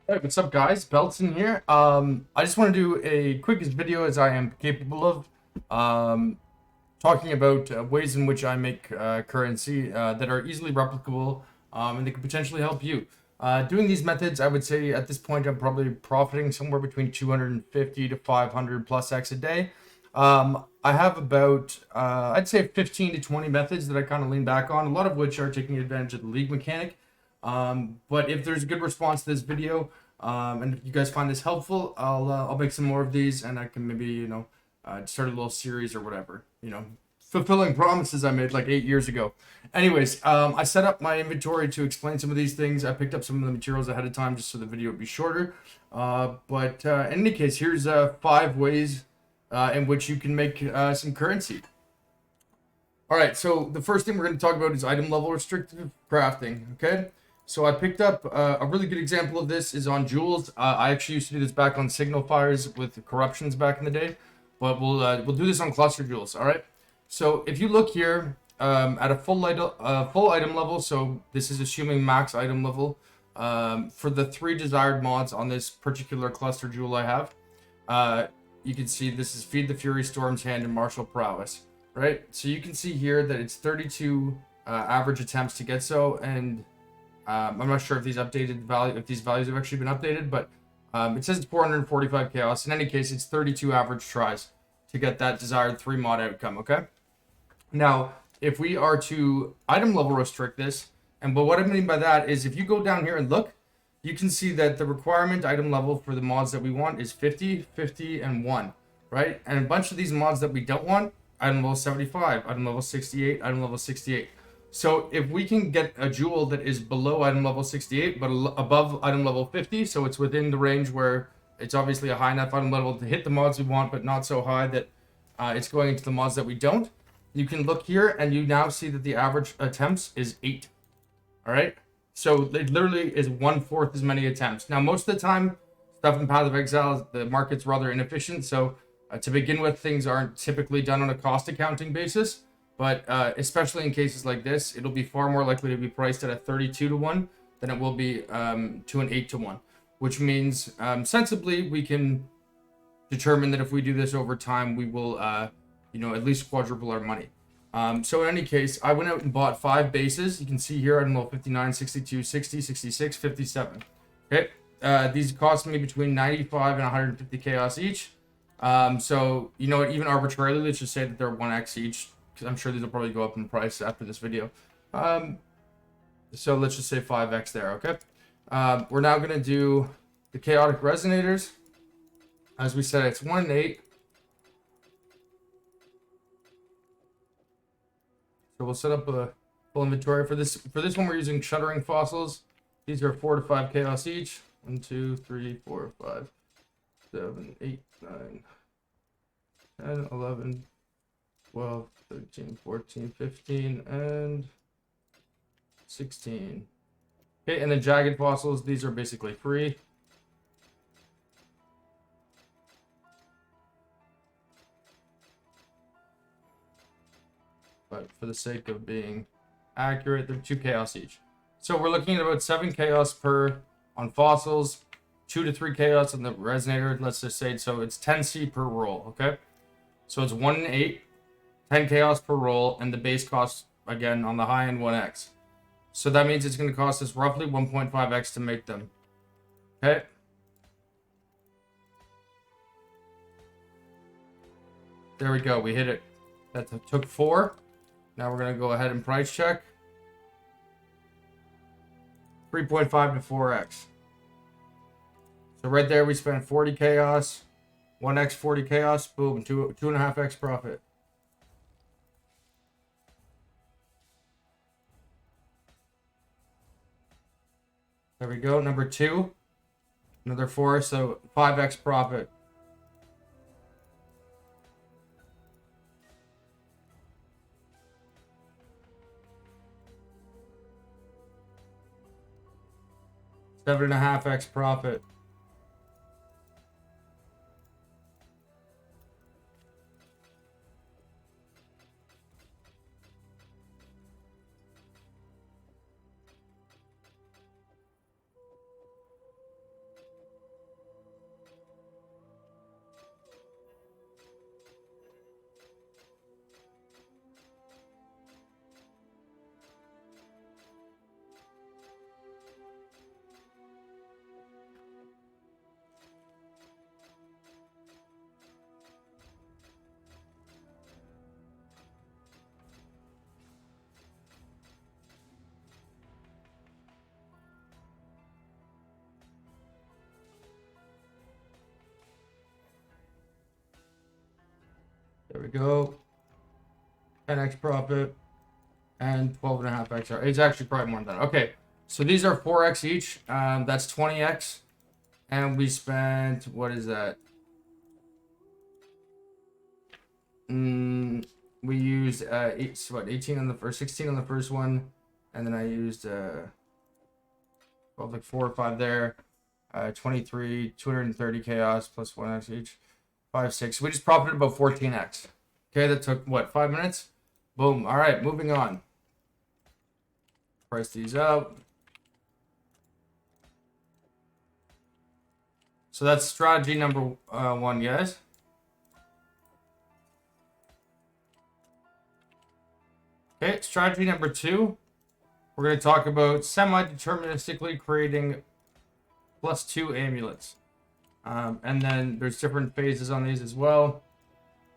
Hey, what's up, guys? Belton here. I just want to do a quick video as I am capable of, talking about ways in which I make currency that are easily replicable, and they could potentially help you. Doing these methods, I would say at this point I'm probably profiting somewhere between 250 to 500 plus X a day. I have about, I'd say 15 to 20 methods that I kind of lean back on, a lot of which are taking advantage of the league mechanic. But if there's a good response to this video, and if you guys find this helpful, I'll make some more of these, and I can maybe start a little series or whatever. Fulfilling promises I made like 8 years ago. Anyways, I set up my inventory to explain some of these things. I picked up some of the materials ahead of time just so the video would be shorter. But in any case, here's 5 ways in which you can make some currency. All right, so the first thing we're going to talk about is item level restrictive crafting. Okay. So I picked up a really good example of this is on jewels. I actually used to do this back on signal fires with corruptions back in the day, but we'll do this on cluster jewels. All right. So if you look here at a full item level, so this is assuming max item level for the 3 desired mods on this particular cluster jewel I have. You can see this is Feed the Fury, Storm's Hand, and Martial Prowess. Right. So you can see here that it's 32 average attempts to get so, and I'm not sure if these values have actually been updated, but it says it's 445 chaos. In any case, it's 32 average tries to get that desired 3 mod outcome. Okay. Now, if we are to item level restrict this, but what I mean by that is if you go down here and look, you can see that the requirement item level for the mods that we want is 50, 50, and 1, right? And a bunch of these mods that we don't want, item level 75, item level 68, item level 68. So if we can get a jewel that is below item level 68, but above item level 50, so it's within the range where it's obviously a high enough item level to hit the mods we want, but not so high that it's going into the mods that we don't, you can look here and you now see that the average attempts is 8. All right. So it literally is 1/4 as many attempts. Now, most of the time, stuff in Path of Exile, the market's rather inefficient. So to begin with, things aren't typically done on a cost accounting basis. But especially in cases like this, it'll be far more likely to be priced at a 32 to 1 than it will be to an 8 to 1, which means sensibly we can determine that if we do this over time, we will, at least quadruple our money. So in any case, I went out and bought 5 bases. You can see here, I don't know, 59, 62, 60, 66, 57. Okay. These cost me between 95 and 150 chaos each. So, even arbitrarily, let's just say that they're 1x each, because I'm sure these will probably go up in price after this video. So let's just say 5x there, okay? We're now going to do the chaotic resonators. As we said, it's 1 and 8. So we'll set up a full inventory. For this one, we're using shuddering fossils. These are 4 to 5 chaos each. 1, 2, 3, 4, 5, 7, 8, 9, 10, 11, 12, 13, 14, 15, and 16. Okay, and then jagged fossils, these are basically free. But for the sake of being accurate, they're 2 chaos each. So we're looking at about 7 chaos per on fossils, 2 to 3 chaos on the resonator. Let's just say, so it's 10C per roll, okay? So it's 1 and 8. 10 chaos per roll, and the base cost, again, on the high end, 1x. So that means it's going to cost us roughly 1.5x to make them. Okay. There we go. We hit it. That took 4. Now we're going to go ahead and price check. 3.5 to 4x. So right there, we spent 40 chaos. 1x, 40 chaos. Boom. 2.5x profit. There we go. Number 2. Another 4. So 5x profit. Seven and a half x profit. There we go. 10x profit and 12.5x. It's actually probably more than that. Okay, so these are 4x each. That's 20x, and we spent, what is that? We used 18 on the first, 16 on the first one, and then I used well, like 4 or 5 there. 23, 230 chaos plus 1x each. 5, 6. We just profited about 14x. Okay, that took what, 5 minutes? Boom. All right, moving on. Price these out. So that's strategy number 1, guys. Okay, strategy number 2. We're going to talk about semi-deterministically creating +2 amulets. And then there's different phases on these as well.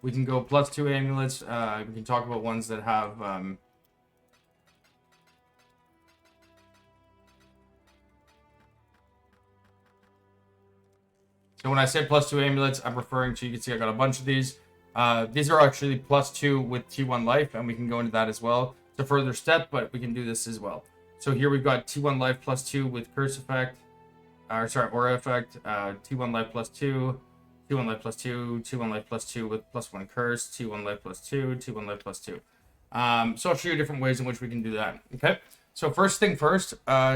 We can go +2 amulets. We can talk about ones that have so when I say +2 amulets, I'm referring to, you can see I got a bunch of these. These are actually +2 with T1 life, and we can go into that as well. It's a further step, but we can do this as well. So here we've got T1 life +2 with curse effect. Aura effect, T1 life +2, T1 life +2, T1 life +2 with +1 curse, T1 life +2, T1 life +2. So I'll show you different ways in which we can do that. Okay, so first thing first,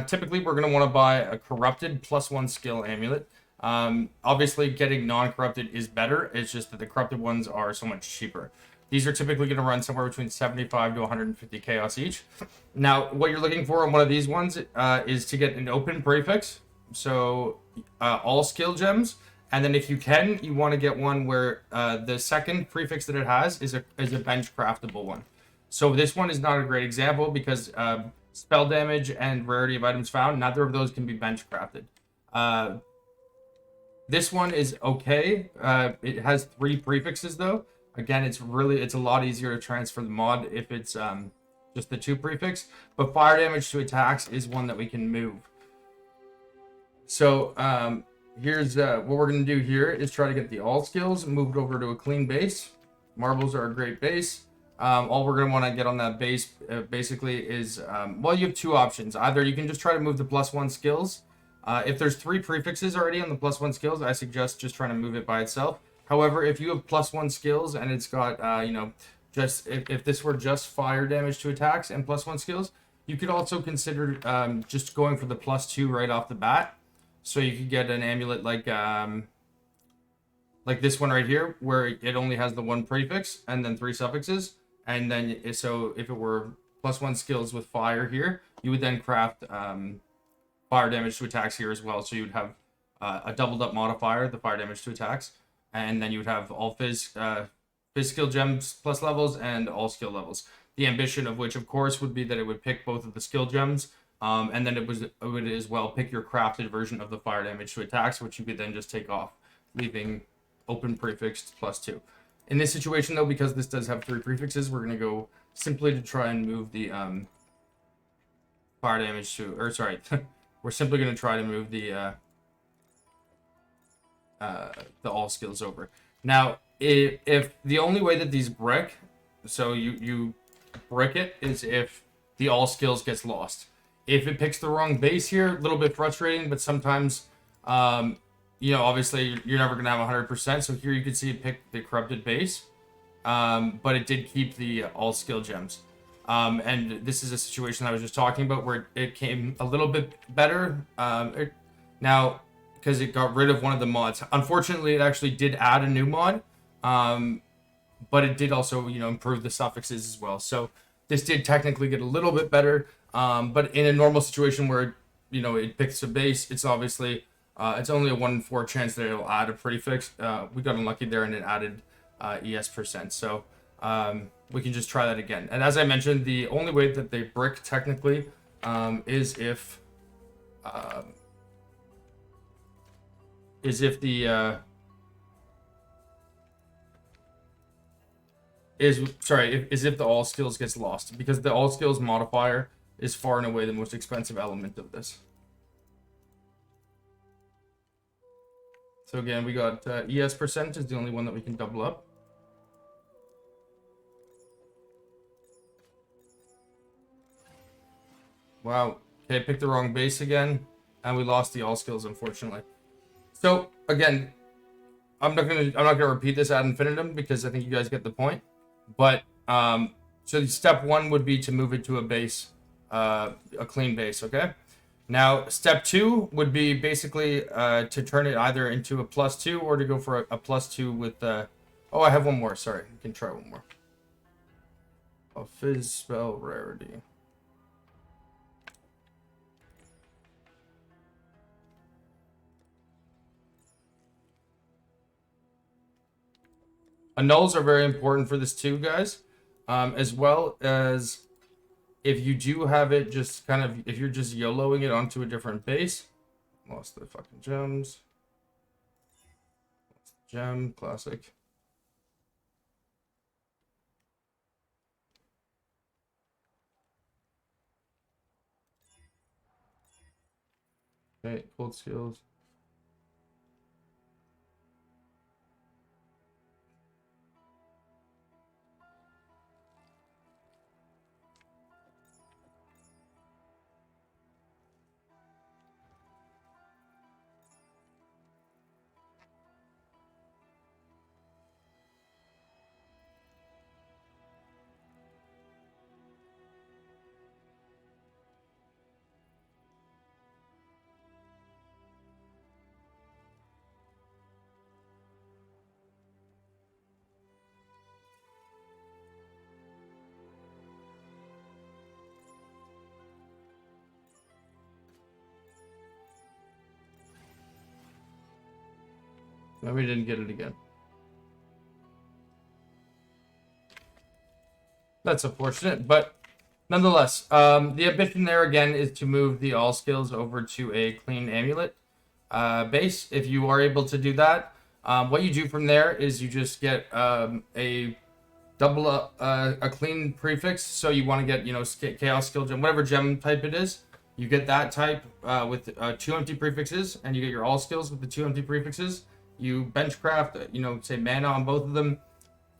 typically we're going to want to buy a corrupted +1 skill amulet. Obviously getting non-corrupted is better, it's just that the corrupted ones are so much cheaper. These are typically going to run somewhere between 75 to 150 chaos each. Now, what you're looking for on one of these ones is to get an open prefix. So all skill gems, and then if you can, you want to get one where the second prefix that it has is a bench craftable one. So this one is not a great example because spell damage and rarity of items found, neither of those can be bench crafted. This one is okay. It has 3 prefixes though. Again, it's a lot easier to transfer the mod if it's just the 2 prefix. But fire damage to attacks is one that we can move. So here's what we're going to do here is try to get the all skills moved over to a clean base. Marbles are a great base. All we're going to want to get on that base basically is, well, you have 2 options. Either you can just try to move the +1 skills. If there's 3 prefixes already on the +1 skills, I suggest just trying to move it by itself. However, if you have +1 skills and it's got, you know, just if this were just fire damage to attacks and +1 skills, you could also consider just going for the +2 right off the bat. So you could get an amulet like this one right here, where it only has the 1 prefix and then 3 suffixes. And then, so if it were +1 skills with fire here, you would then craft fire damage to attacks here as well. So you would have a doubled up modifier, the fire damage to attacks, and then you would have all fizz skill gems plus levels and all skill levels. The ambition of which, of course, would be that it would pick both of the skill gems. And then it would as well pick your crafted version of the fire damage to attacks, which you could then just take off, leaving open prefixed +2. In this situation, though, because this does have 3 prefixes, we're going to go simply to try and move the fire damage to, or sorry, we're simply going to try to move the all skills over. Now, if the only way that these brick, so you brick it, is if the all skills gets lost. If it picks the wrong base here, a little bit frustrating, but sometimes, you know, obviously you're never going to have 100%. So here you can see it picked the corrupted base, but it did keep the all skill gems. And this is a situation I was just talking about where it came a little bit better. Now, because it got rid of one of the mods. Unfortunately, it actually did add a new mod, but it did also, you know, improve the suffixes as well. So this did technically get a little bit better. But in a normal situation where, you know, it picks a base, it's obviously, it's only a 1 in 4 chance that it'll add a prefix. We got unlucky there and it added ES%. So we can just try that again. And as I mentioned, the only way that they brick technically is if the is if the all skills gets lost, because the all skills modifier is far and away the most expensive element of this. So again, we got ES% is the only one that we can double up. Wow. Okay, picked the wrong base again, and we lost the all skills, unfortunately. So again, I'm not gonna repeat this ad infinitum because I think you guys get the point. But so step one would be to move it to a base, a clean base. Okay. Now step two would be basically to turn it either into a +2 or to go for a +2 with. Oh, I have one more. Sorry, you can try one more. A fizz spell rarity. Nulls are very important for this too, guys. As well as if you do have it just kind of, if you're just YOLOing it onto a different base. Lost the fucking gems. Gem, classic. Okay, cold skills. No, we didn't get it again. That's unfortunate, but nonetheless, the ambition there again is to move the all skills over to a clean amulet base. If you are able to do that, what you do from there is you just get a double a clean prefix. So you want to get, you know, chaos skill gem, whatever gem type it is. You get that type with 2 empty prefixes, and you get your all skills with the 2 empty prefixes. You benchcraft, you know, say mana on both of them.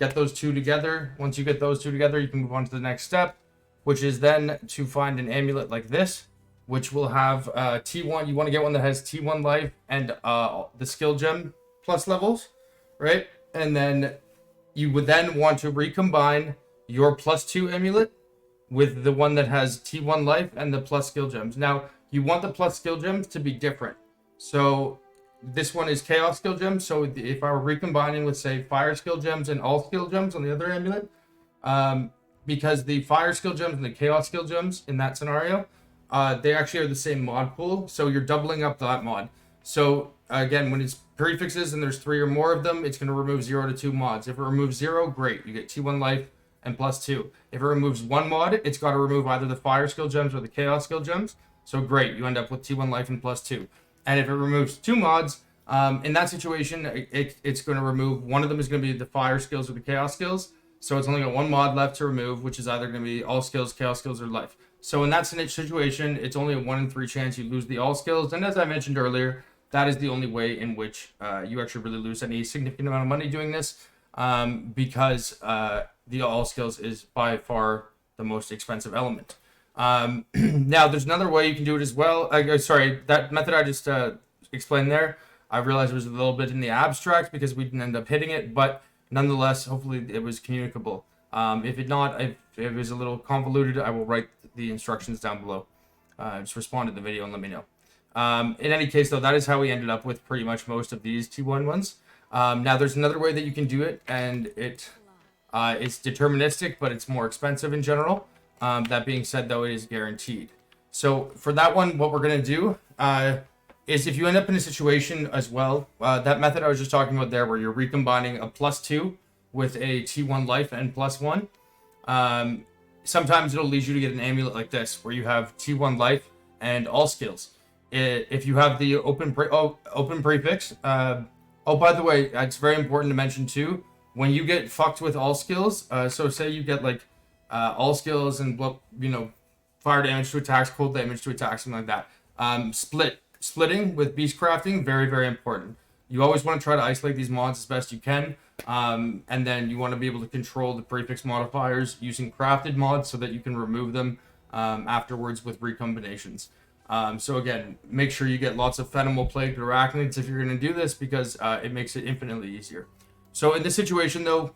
Get those two together. Once you get those two together, you can move on to the next step, which is then to find an amulet like this, which will have T1. You want to get one that has T1 life and the skill gem plus levels, right? And then you would then want to recombine your +2 amulet with the one that has T1 life and the plus skill gems. Now, you want the plus skill gems to be different. So this one is chaos skill gems. So if I were recombining with, say, fire skill gems and all skill gems on the other amulet, because the fire skill gems and the chaos skill gems in that scenario, they actually are the same mod pool. So you're doubling up that mod. So again, when it's prefixes and there's 3 or more of them, it's going to remove 0 to 2 mods. If it removes 0, great. You get T1 life and +2. If it removes 1 mod, it's got to remove either the fire skill gems or the chaos skill gems. So great. You end up with T1 life and +2. And if it removes 2 mods, in that situation, it's going to remove, one of them is going to be the fire skills or the chaos skills. So it's only got 1 mod left to remove, which is either going to be all skills, chaos skills, or life. So in that situation, it's only a 1 in 3 chance you lose the all skills. And as I mentioned earlier, that is the only way in which you actually really lose any significant amount of money doing this, because the all skills is by far the most expensive element. Now, there's another way you can do it as well. Sorry, that method I just explained there, I realized it was a little bit in the abstract because we didn't end up hitting it, but nonetheless, hopefully it was communicable. If it was a little convoluted, I will write the instructions down below. Just respond to the video and let me know. In any case, though, that is how we ended up with pretty much most of these T1 ones. Now, there's another way that you can do it, and it's deterministic, but it's more expensive in general. That being said, though, it is guaranteed. So for that one, what we're going to do is if you end up in a situation as well, that method I was just talking about there, where you're recombining a +2 with a T1 life and +1, sometimes it'll lead you to get an amulet like this, where you have T1 life and all skills. If you have the open prefix, oh, by the way, it's very important to mention too, when you get fucked with all skills, so say you get like all skills and, you know, fire damage to attacks, cold damage to attacks, something like that. Splitting with beast crafting, very, very important. You always want to try to isolate these mods as best you can, and then you want to be able to control the prefix modifiers using crafted mods so that you can remove them afterwards with recombinations. So again, make sure you get lots of Fenimal plagued arachnids if you're going to do this, because it makes it infinitely easier. So in this situation though,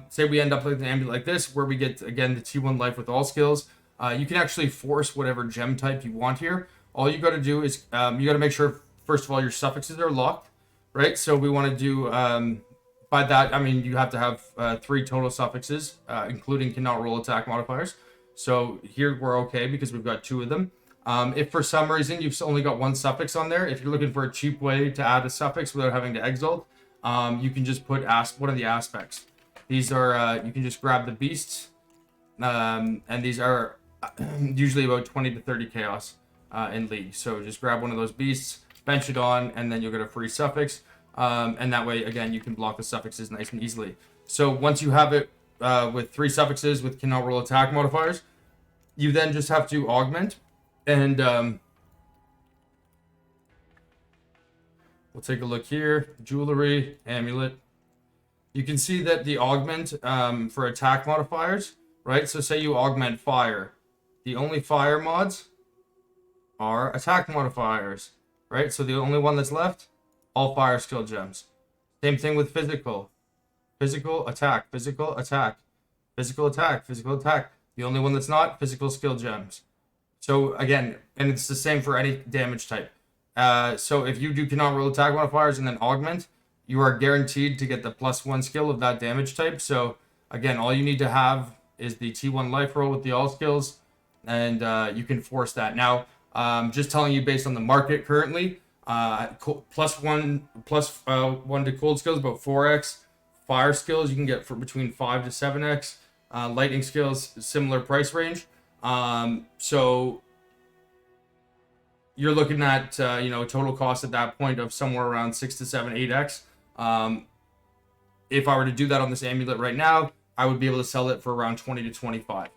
say we end up with an amulet like this, where we get, again, the T1 life with all skills, you can actually force whatever gem type you want here. All you got to do is, you got to make sure, first of all, your suffixes are locked, right? So we want to do, by that, I mean, you have to have 3 total suffixes, including cannot roll attack modifiers. So here we're okay because we've got 2 of them. If for some reason you've only got 1 suffix on there, if you're looking for a cheap way to add a suffix without having to exalt, you can just put one of the aspects. These are, you can just grab the beasts, and these are usually about 20 to 30 chaos in League. So just grab one of those beasts, bench it on, and then you'll get a free suffix. And that way, again, you can block the suffixes nice and easily. So once you have it with 3 suffixes with cannot roll attack modifiers, you then just have to augment. And we'll take a look here. Jewelry, amulet. You can see that the augment for attack modifiers, right? So say you augment fire. The only fire mods are attack modifiers, right? So the only one that's left, all fire skill gems. Same thing with physical. Physical attack, physical attack, physical attack, physical attack. The only one that's not, physical skill gems. So again, and it's the same for any damage type. So if you do cannot roll attack modifiers and then augment, you are guaranteed to get the +1 skill of that damage type. So again, all you need to have is the T1 life roll with the all skills, and you can force that. Now, just telling you based on the market currently, +1 to cold skills about 4x. Fire skills you can get for between 5 to 7x. Lightning skills, similar price range. So you're looking at total cost at that point of somewhere around 6 to 7, 8x. If I were to do that on this amulet right now, I would be able to sell it for around 20 to 25.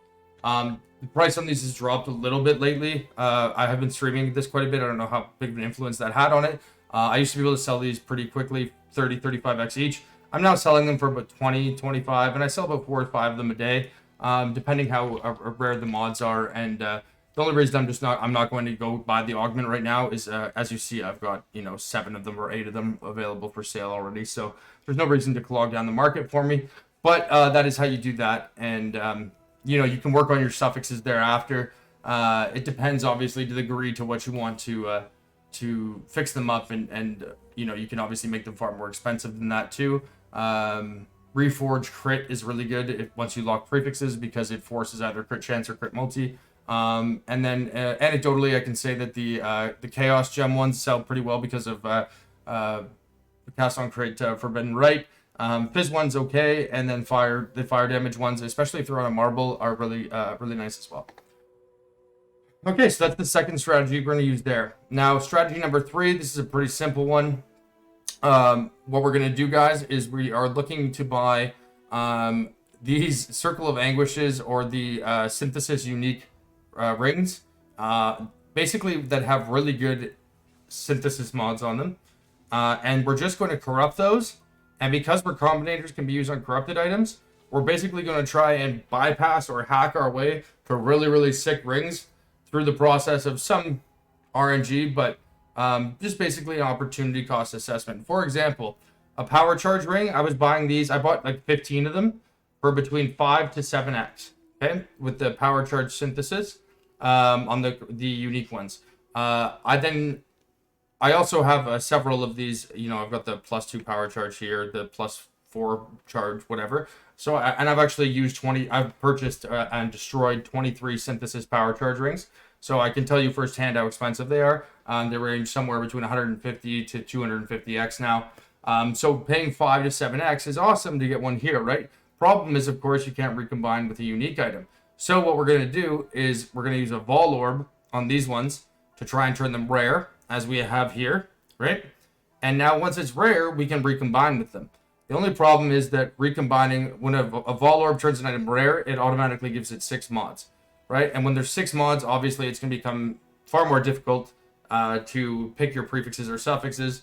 The price on these has dropped a little bit lately. I have been streaming this quite a bit. I don't know how big of an influence that had on it. I used to be able to sell these pretty quickly, 30, 35x each. I'm now selling them for about 20, 25, and I sell about 4 or 5 of them a day, depending how rare the mods are. And the only reason I'm not going to go buy the augment right now is, as you see, I've got 7 of them or 8 of them available for sale already. So there's no reason to clog down the market for me. But that is how you do that, and you can work on your suffixes thereafter. It depends, obviously, to the degree to what you want to fix them up, and you can obviously make them far more expensive than that too. Reforge crit is really good once you lock prefixes, because it forces either crit chance or crit multi. And then anecdotally, I can say that the chaos gem ones sell pretty well because of cast on crit forbidden right. Fizz one's okay, and then the fire damage ones, especially if they're on a marble, are really nice as well. Okay, so that's the second strategy we're going to use there. Now, strategy number 3, this is a pretty simple one. What we're going to do, guys, is we are looking to buy these Circle of Anguishes or the Synthesis Unique rings, basically that have really good synthesis mods on them. And we're just going to corrupt those. And because recombinators can be used on corrupted items, we're basically going to try and bypass or hack our way to really, really sick rings through the process of some RNG, but just basically an opportunity cost assessment. For example, a power charge ring, I was buying these. I bought like 15 of them for between 5 to 7x, okay, with the power charge synthesis on the unique ones. I also have several of these. I've got the +2 power charge here, the +4 charge, whatever. So, I've actually used 20. I've purchased and destroyed 23 synthesis power charge rings. So I can tell you firsthand how expensive they are. They range somewhere between 150 to 250x now. So paying 5 to 7x is awesome to get one here, right? Problem is, of course, you can't recombine with a unique item. So what we're going to do is we're going to use a Vol Orb on these ones to try and turn them rare, as we have here, right? And now once it's rare, we can recombine with them. The only problem is that recombining, when a Vol Orb turns an item rare, it automatically gives it 6 mods, right? And when there's 6 mods, obviously it's going to become far more difficult to pick your prefixes or suffixes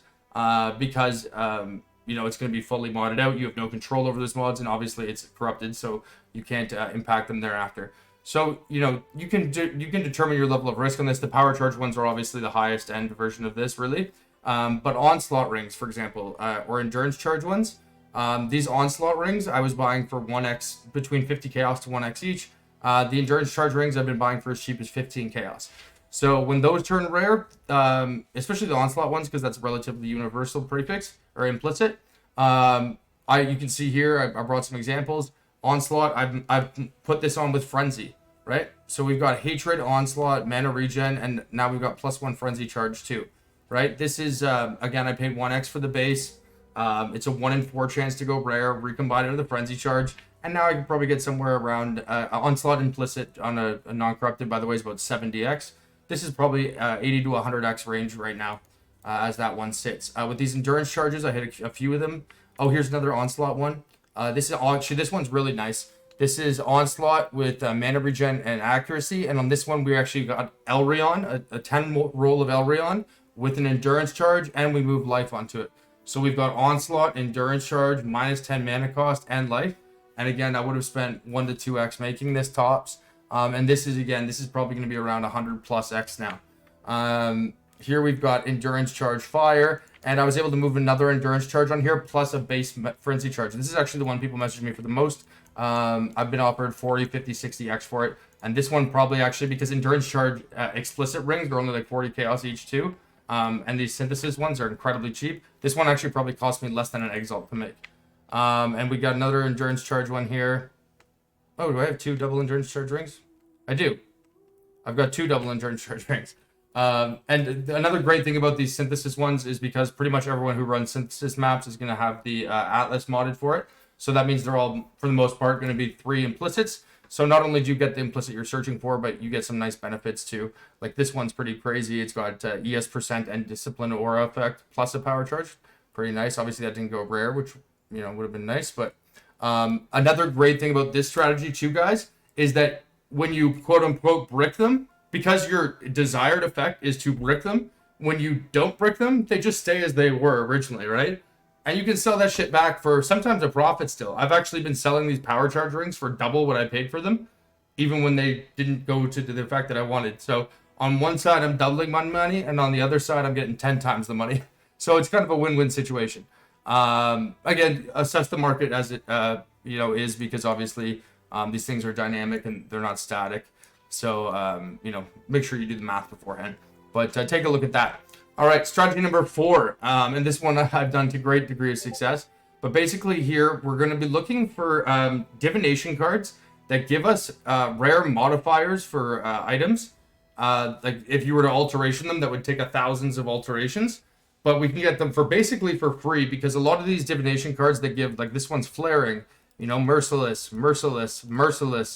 because it's going to be fully modded out. You have no control over those mods, and obviously it's corrupted, so you can't impact them thereafter. So, you can determine your level of risk on this. The power charge ones are obviously the highest end version of this, really. But onslaught rings, for example, or endurance charge ones, these onslaught rings I was buying for 1x, between 50 chaos to 1x each. The endurance charge rings I've been buying for as cheap as 15 chaos. So when those turn rare, especially the onslaught ones, because that's a relatively universal prefix or implicit, you can see here I brought some examples. Onslaught, I've put this on with Frenzy, right? So we've got Hatred, Onslaught, Mana Regen, and now we've got +1 Frenzy charge too, right? This is, again, I paid 1x for the base. It's a 1 in 4 chance to go rare, recombine into the Frenzy charge, and now I could probably get somewhere around, Onslaught implicit on a non-corrupted, by the way, is about 70x. This is probably 80 to 100x range right now, as that one sits. With these endurance charges, I hit a few of them. Oh, here's another Onslaught one. This one's really nice. This is Onslaught with Mana Regen and Accuracy, and on this one we actually got Elrion, a 10 roll of Elrion with an Endurance charge, and we move life onto it. So we've got Onslaught, Endurance charge, -10 mana cost, and life. And again, I would have spent 1 to 2x making this tops. And this is probably going to be around 100+x now. Here we've got Endurance charge Fire, and I was able to move another Endurance charge on here, plus a base Frenzy charge. And this is actually the one people message me for the most. I've been offered 40, 50, 60x for it. And this one probably actually, because Endurance charge explicit rings are only like 40 chaos each too. And these synthesis ones are incredibly cheap. This one actually probably cost me less than an Exalt to make. And we got another Endurance charge one here. Oh, do I have 2 double Endurance charge rings? I do. I've got 2 double Endurance charge rings. And another great thing about these synthesis ones is because pretty much everyone who runs synthesis maps is going to have the Atlas modded for it. So that means they're all, for the most part, going to be 3 implicits. So not only do you get the implicit you're searching for, but you get some nice benefits too. Like this one's pretty crazy. It's got ES% and Discipline Aura effect plus a power charge. Pretty nice. Obviously that didn't go rare, which would have been nice. But another great thing about this strategy too, guys, is that when you quote unquote brick them, because your desired effect is to brick them, when you don't brick them, they just stay as they were originally, right? And you can sell that shit back for sometimes a profit still. I've actually been selling these power charge rings for double what I paid for them, even when they didn't go to the effect that I wanted. So on one side, I'm doubling my money, and on the other side, I'm getting 10 times the money. So it's kind of a win-win situation. Again, assess the market as it is, because obviously these things are dynamic and they're not static. So make sure you do the math beforehand. But take a look at that. All right, strategy number 4, and this one I've done to great degree of success. But basically here, we're going to be looking for divination cards that give us rare modifiers for items. Like if you were to alteration them, that would take thousands of alterations. But we can get them for basically for free, because a lot of these divination cards that give, like this one's Flaring, Merciless,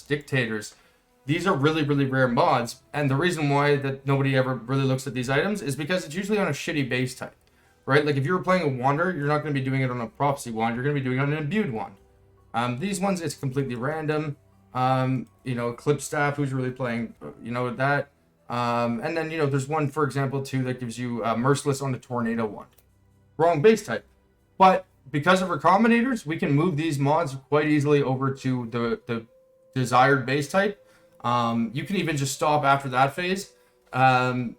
Dictators. These are really, really rare mods, and the reason why that nobody ever really looks at these items is because it's usually on a shitty base type, right? Like if you were playing a Wander, you're not going to be doing it on a Prophecy Wand, you're going to be doing it on an Imbued Wand. These ones, it's completely random. Eclipse Staff, who's really playing, that. And then, there's one, for example, too, that gives you Merciless on the Tornado Wand. Wrong base type. But because of Recombinators, we can move these mods quite easily over to the desired base type. You can even just stop after that phase, and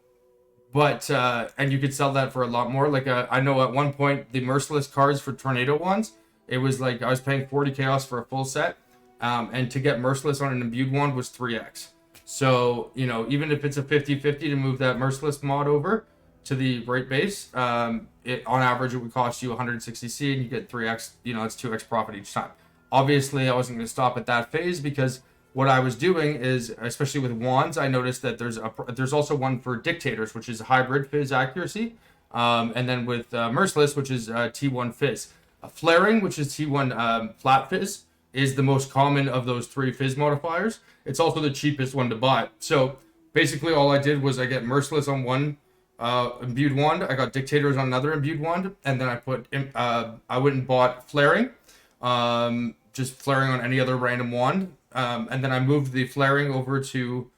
you could sell that for a lot more. Like I know at one point the Merciless cards for Tornado Wands, it was like I was paying 40 chaos for a full set, and to get Merciless on an Imbued Wand was 3x. So even if it's a 50-50 to move that Merciless mod over to the right base, on average it would cost you 160C, and you get 3x. It's 2x profit each time. Obviously, I wasn't going to stop at that phase, because what I was doing is, especially with wands, I noticed that there's also one for Dictators, which is hybrid Fizz accuracy, and then with Merciless, which is T1 Fizz. Flaring, which is T1 flat Fizz, is the most common of those 3 Fizz modifiers. It's also the cheapest one to buy. So basically, all I did was I get Merciless on one Imbued Wand, I got Dictators on another Imbued Wand, and then I went and bought Flaring, just Flaring on any other random wand. And then I moved the Flaring over to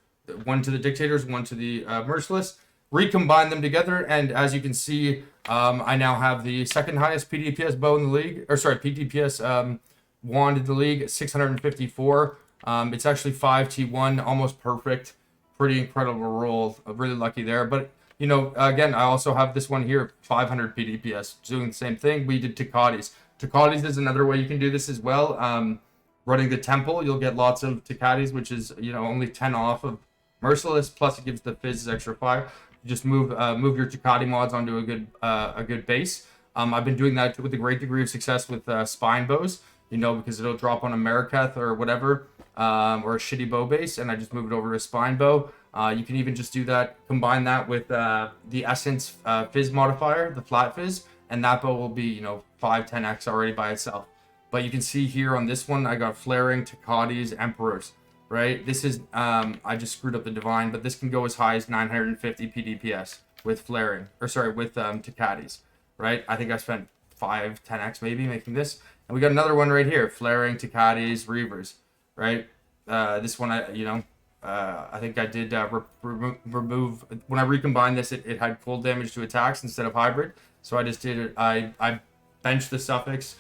one to the Dictators, one to the Merciless, recombine them together, and as you can see, I now have the second highest PDPS bow in the league, PDPS wand in the league, 654. It's actually 5T1, almost perfect. Pretty incredible roll. I'm really lucky there. But, you know, again, I also have this one here, 500 PDPS, doing the same thing. We did Takati's. Takati's is another way you can do this as well. Running the Temple, you'll get lots of Takati's, which is, you know, only 10 off of Merciless, plus it gives the Fizz extra fire. You just move your Takati mods onto a good base. I've been doing that with a great degree of success with Spine Bows, you know, because it'll drop on a Mariketh or whatever, or a shitty bow base, and I just move it over to a Spine Bow. You can even just do that, combine that with the Essence Fizz modifier, the Flat Fizz, and that bow will be, you know, 5-10x already by itself. But you can see here on this one, I got Flaring, Takati's, Emperors, right? This is, I just screwed up the Divine, but this can go as high as 950 PDPS with Flaring, or sorry, with Takati's, right? I think I spent 5-10x maybe making this. And we got another one right here, Flaring, Takati's, Reavers, right? This one, I think I did remove, when I recombined this, it had cold damage to attacks instead of hybrid. So I just did it, I benched the suffix,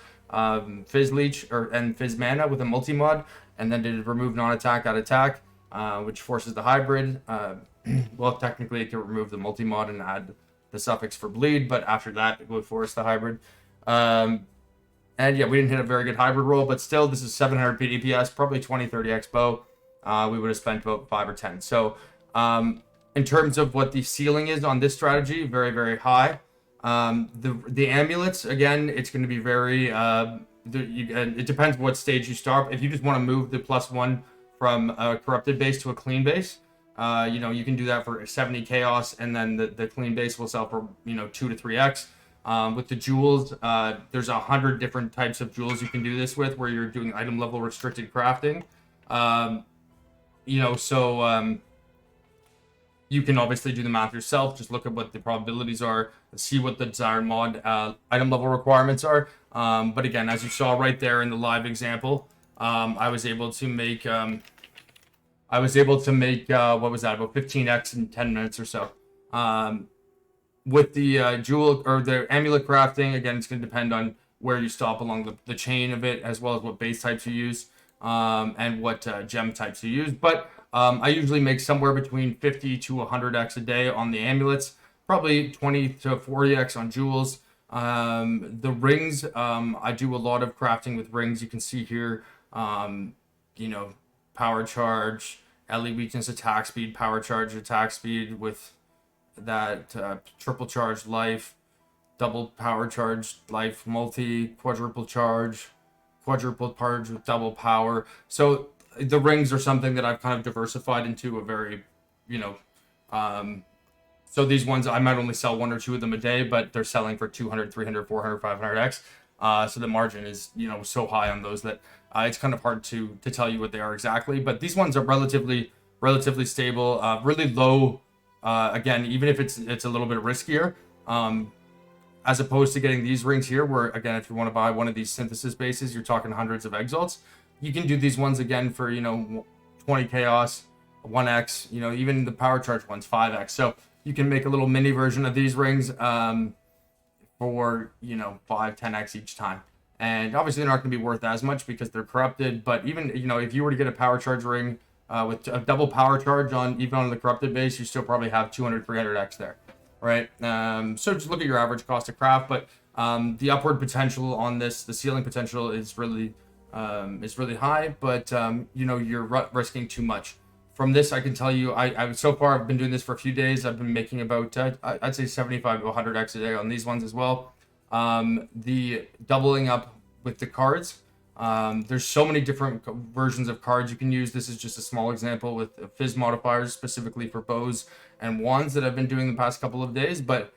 Fizz Leech and Fizz Mana with a multi-mod, and then did remove non-attack at attack, which forces the hybrid. Well, technically it can remove the multi-mod and add the suffix for bleed, but after that it would force the hybrid. And yeah, we didn't hit a very good hybrid roll, but still, this is 700 PDPS, probably 20-30x bow. We would have spent about 5 or 10. So in terms of what the ceiling is on this strategy, very, very high. The amulets, again, it's going to be very it depends what stage you start. If you just want to move the +1 from a corrupted base to a clean base, you know, you can do that for 70 chaos, and then the clean base will sell for, you know, 2 to 3x. With the jewels, there's 100 different types of jewels you can do this with, where you're doing item level restricted crafting. You know, so you can obviously do the math yourself. Just look at what the probabilities are, see what the desired mod item level requirements are. But again, as you saw right there in the live example, I was able to make what was that, about 15x in 10 minutes or so. With the jewel or the amulet crafting, again, it's going to depend on where you stop along the chain of it, as well as what base types you use, and what gem types you use. But I usually make somewhere between 50 to 100x a day on the amulets, probably 20 to 40x on jewels. The rings, I do a lot of crafting with rings. You can see here, you know, power charge, LE weakness, attack speed, power charge, attack speed with that triple charge life, double power charge life, multi, quadruple charge with double power. So the rings are something that I've kind of diversified into a very, you know, so these ones, I might only sell 1 or 2 of them a day, but they're selling for 200, 300, 400, 500x. So the margin is, you know, so high on those that it's kind of hard to tell you what they are exactly. But these ones are relatively stable, really low. Again, even if it's a little bit riskier, as opposed to getting these rings here, where again, if you want to buy one of these synthesis bases, you're talking hundreds of exalts. You can do these ones again for, you know, 20 chaos, 1x, you know, even the power charge ones, 5x. So you can make a little mini version of these rings for, you know, 5-10x each time. And obviously they're not going to be worth as much because they're corrupted. But even, you know, if you were to get a power charge ring with a double power charge on the corrupted base, you still probably have 200, 300x there, right? So just look at your average cost of craft. But the upward potential on this, the ceiling potential is really high. But you know, you're risking too much. From this, I can tell you, I so far I've been doing this for a few days. I've been making about I'd say 75 to 100x a day on these ones as well. The doubling up with the cards. There's so many different versions of cards you can use. This is just a small example with fizz modifiers specifically for bows and wands that I've been doing the past couple of days. But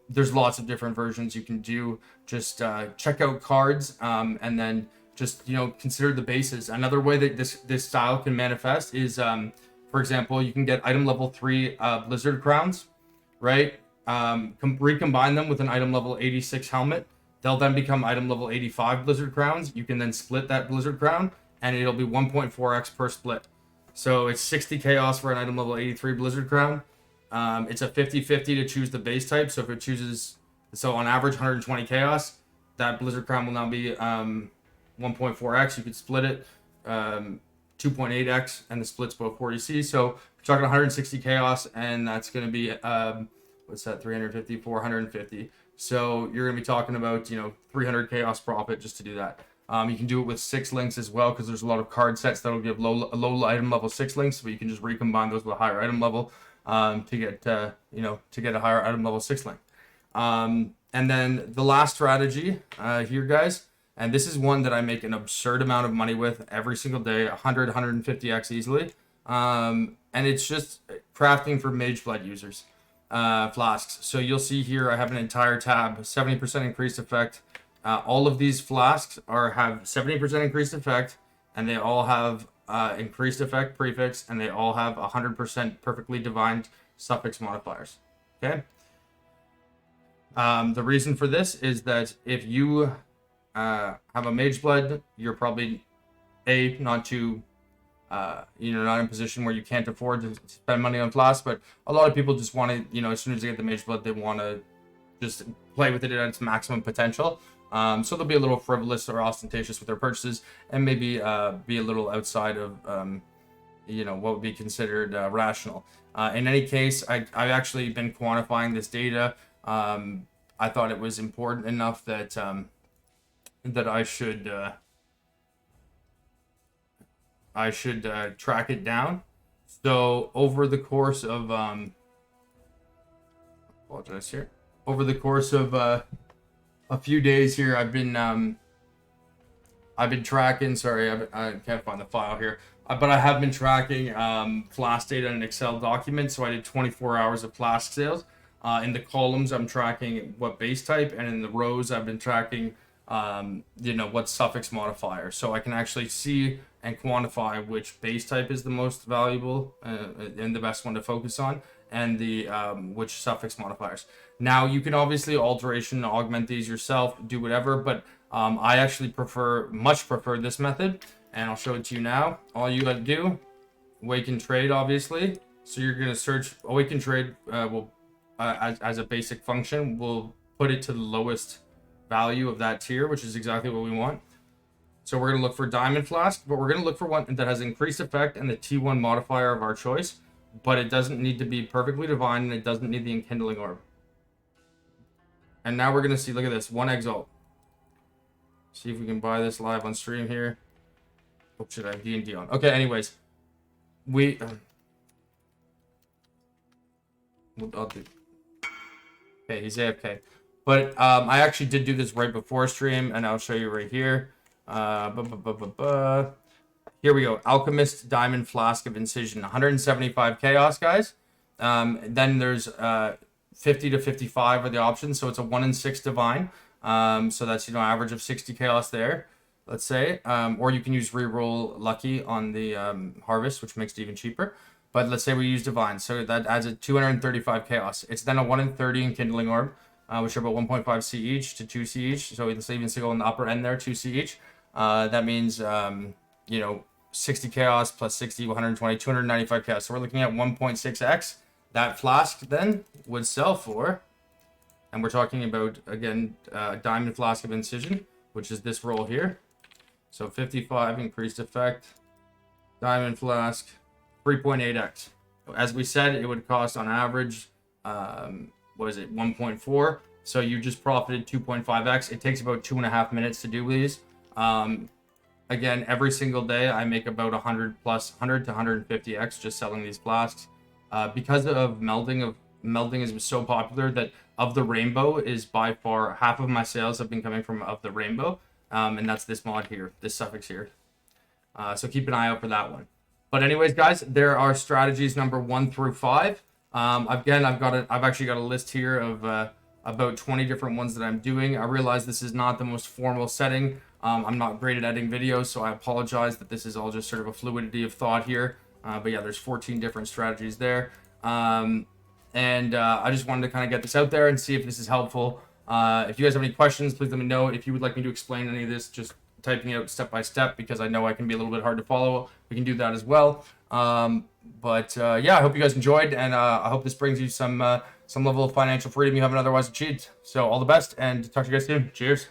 there's lots of different versions you can do. Just check out cards and then just, you know, consider the bases. Another way that this style can manifest is, for example, you can get item level 3 Blizzard Crowns, right? Recombine them with an item level 86 helmet. They'll then become item level 85 Blizzard Crowns. You can then split that Blizzard Crown, and it'll be 1.4x per split. So it's 60 chaos for an item level 83 Blizzard Crown. It's a 50-50 to choose the base type. So if it chooses, so on average 120 chaos, that Blizzard Crown will now be 1.4x. You could split it. 2.8x, and the split's about 40C. So we're talking 160 chaos, and that's going to be what's that? 350, 450. So you're going to be talking about 300 chaos profit just to do that. You can do it with 6 links as well, because there's a lot of card sets that'll give low item level 6 links, but you can just recombine those with a higher item level to get a higher item level 6 link. And then the last strategy here, guys, and this is one that I make an absurd amount of money with every single day, 100, 150x easily. And it's just crafting for Mageblood users, Flasks. So you'll see here I have an entire tab, 70% increased effect. All of these Flasks have 70% increased effect, and they all have increased effect prefix, and they all have 100% perfectly divined suffix modifiers. Okay. The reason for this is that if you have a Mageblood, you're probably not too not in a position where you can't afford to spend money on Flask, but a lot of people just want to, as soon as they get the Mageblood, they want to just play with it at its maximum potential. So they'll be a little frivolous or ostentatious with their purchases, and maybe be a little outside of what would be considered rational. In any case, I've actually been quantifying this data. I thought it was important enough that that I should track it down. So over the course of over the course of a few days here, I've been tracking. Sorry, I can't find the file here, but I have been tracking Flask data in an Excel document. So I did 24 hours of Flask sales. In the columns, I'm tracking what base type, and in the rows, I've been tracking, what suffix modifier. So I can actually see and quantify which base type is the most valuable and the best one to focus on, and the which suffix modifiers. Now, you can obviously alteration, augment these yourself, do whatever, but I actually much prefer this method, and I'll show it to you now. All you got to do, awaken trade, obviously. So you're going to search awaken trade. As a basic function, we'll put it to the lowest value of that tier, which is exactly what we want. So we're going to look for Diamond Flask, but we're going to look for one that has increased effect and the T1 modifier of our choice, but it doesn't need to be perfectly divine, and it doesn't need the enkindling orb. And now we're going to see, look at this, 1 exalt. See if we can buy this live on stream here. Oh, should I have D&D on? Okay, anyways. I'll do. Okay, he's AFK. But I actually did do this right before stream, and I'll show you right here. Here we go. Alchemist Diamond Flask of Incision. 175 chaos, guys. Then there's 50 to 55 are the options. So it's a 1 in 6 divine. So that's, average of 60 chaos there, let's say. Or you can use reroll lucky on the harvest, which makes it even cheaper. But let's say we use divine. So that adds a 235 chaos. It's then a 1 in 30 enkindling orb, which are about 1.5 C each to 2 C each. So let's even go in the upper end there, 2 C each. That means, 60 chaos plus 60, 120, 295 chaos. So we're looking at 1.6x. That Flask then would sell for, and we're talking about, again, Diamond Flask of Incision, which is this roll here. So 55 increased effect, Diamond Flask, 3.8x. As we said, it would cost on average, 1.4. So you just profited 2.5x. It takes about 2.5 minutes to do these. Again, every single day I make about 100 to 150x just selling these Flasks. Because of melding is so popular that of the rainbow is by far half of my sales have been coming from of the rainbow, and that's this mod here, this suffix here. So keep an eye out for that one. But anyways, guys, there are strategies number 1 through 5. I've actually got a list here of about 20 different ones that I'm doing. I realize this is not the most formal setting. I'm not great at editing videos, so I apologize that this is all just sort of a fluidity of thought here. But yeah, there's 14 different strategies there. I just wanted to kind of get this out there and see if this is helpful. If you guys have any questions, please let me know. If you would like me to explain any of this, just typing it out step by step, because I know I can be a little bit hard to follow. We can do that as well. Yeah, I hope you guys enjoyed, and I hope this brings you some level of financial freedom you haven't otherwise achieved. So all the best, and talk to you guys soon. Cheers.